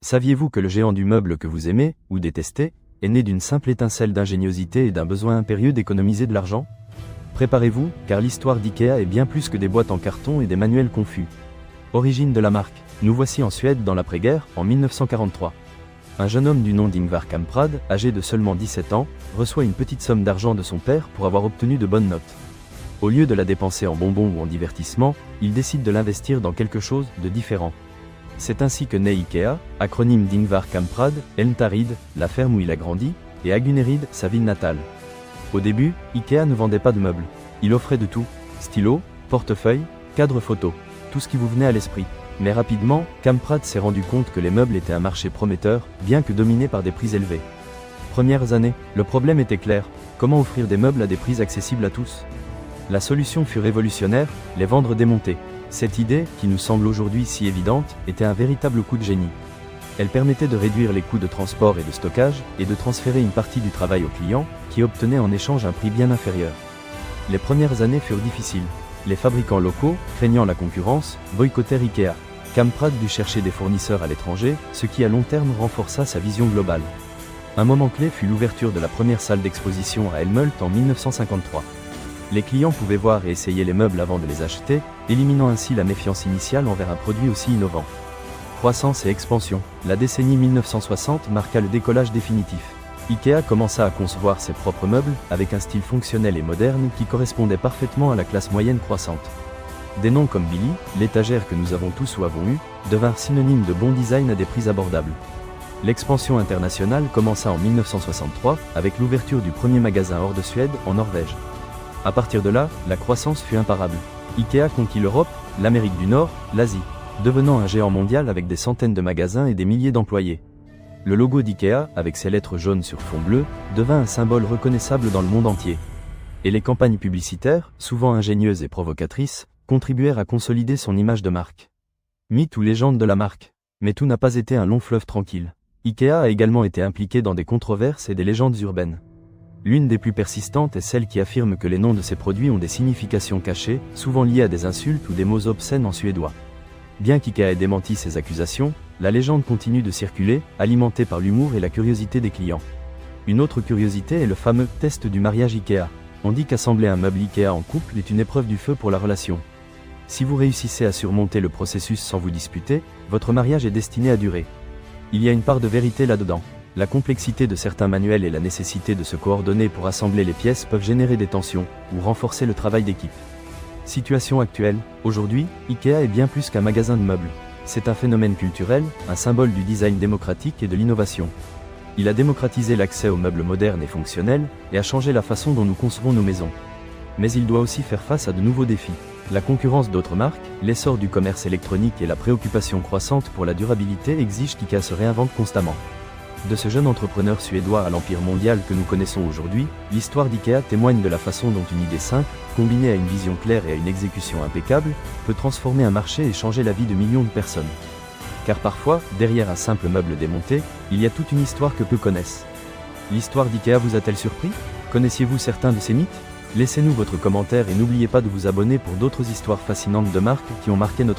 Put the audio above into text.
Saviez-vous que le géant du meuble que vous aimez, ou détestez, est né d'une simple étincelle d'ingéniosité et d'un besoin impérieux d'économiser de l'argent? Préparez-vous, car l'histoire d'IKEA est bien plus que des boîtes en carton et des manuels confus. Origine de la marque. Nous voici en Suède dans l'après-guerre, en 1943. Un jeune homme du nom d'Ingvar Kamprad, âgé de seulement 17 ans, reçoit une petite somme d'argent de son père pour avoir obtenu de bonnes notes. Au lieu de la dépenser en bonbons ou en divertissement, il décide de l'investir dans quelque chose de différent. C'est ainsi que naît IKEA, acronyme d'Ingvar Kamprad, Elmtarid, la ferme où il a grandi, et Agunnaryd, sa ville natale. Au début, IKEA ne vendait pas de meubles. Il offrait de tout, stylos, portefeuilles, cadres photos, tout ce qui vous venait à l'esprit. Mais rapidement, Kamprad s'est rendu compte que les meubles étaient un marché prometteur, bien que dominé par des prix élevés. Premières années, le problème était clair, comment offrir des meubles à des prix accessibles à tous? La solution fut révolutionnaire, les vendre démontés. Cette idée, qui nous semble aujourd'hui si évidente, était un véritable coup de génie. Elle permettait de réduire les coûts de transport et de stockage, et de transférer une partie du travail au client, qui obtenait en échange un prix bien inférieur. Les premières années furent difficiles. Les fabricants locaux, craignant la concurrence, boycottèrent IKEA. Kamprad dut chercher des fournisseurs à l'étranger, ce qui à long terme renforça sa vision globale. Un moment clé fut l'ouverture de la première salle d'exposition à Älmhult en 1953. Les clients pouvaient voir et essayer les meubles avant de les acheter, éliminant ainsi la méfiance initiale envers un produit aussi innovant. Croissance et expansion. La décennie 1960 marqua le décollage définitif. IKEA commença à concevoir ses propres meubles, avec un style fonctionnel et moderne qui correspondait parfaitement à la classe moyenne croissante. Des noms comme Billy, l'étagère que nous avons tous ou avons eue, devinrent synonymes de bon design à des prix abordables. L'expansion internationale commença en 1963, avec l'ouverture du premier magasin hors de Suède, en Norvège. À partir de là, la croissance fut imparable. IKEA conquit l'Europe, l'Amérique du Nord, l'Asie, devenant un géant mondial avec des centaines de magasins et des milliers d'employés. Le logo d'IKEA, avec ses lettres jaunes sur fond bleu, devint un symbole reconnaissable dans le monde entier. Et les campagnes publicitaires, souvent ingénieuses et provocatrices, contribuèrent à consolider son image de marque. Mythe ou légende de la marque. Mais tout n'a pas été un long fleuve tranquille. IKEA a également été impliqué dans des controverses et des légendes urbaines. L'une des plus persistantes est celle qui affirme que les noms de ces produits ont des significations cachées, souvent liées à des insultes ou des mots obscènes en suédois. Bien qu'IKEA ait démenti ces accusations, la légende continue de circuler, alimentée par l'humour et la curiosité des clients. Une autre curiosité est le fameux « test du mariage IKEA ». On dit qu'assembler un meuble IKEA en couple est une épreuve du feu pour la relation. Si vous réussissez à surmonter le processus sans vous disputer, votre mariage est destiné à durer. Il y a une part de vérité là-dedans. La complexité de certains manuels et la nécessité de se coordonner pour assembler les pièces peuvent générer des tensions, ou renforcer le travail d'équipe. Situation actuelle. Aujourd'hui, IKEA est bien plus qu'un magasin de meubles. C'est un phénomène culturel, un symbole du design démocratique et de l'innovation. Il a démocratisé l'accès aux meubles modernes et fonctionnels, et a changé la façon dont nous concevons nos maisons. Mais il doit aussi faire face à de nouveaux défis. La concurrence d'autres marques, l'essor du commerce électronique et la préoccupation croissante pour la durabilité exigent qu'IKEA se réinvente constamment. De ce jeune entrepreneur suédois à l'empire mondial que nous connaissons aujourd'hui, l'histoire d'IKEA témoigne de la façon dont une idée simple, combinée à une vision claire et à une exécution impeccable, peut transformer un marché et changer la vie de millions de personnes. Car parfois, derrière un simple meuble démonté, il y a toute une histoire que peu connaissent. L'histoire d'IKEA vous a-t-elle surpris? Connaissiez-vous certains de ces mythes? Laissez-nous votre commentaire et n'oubliez pas de vous abonner pour d'autres histoires fascinantes de marques qui ont marqué notre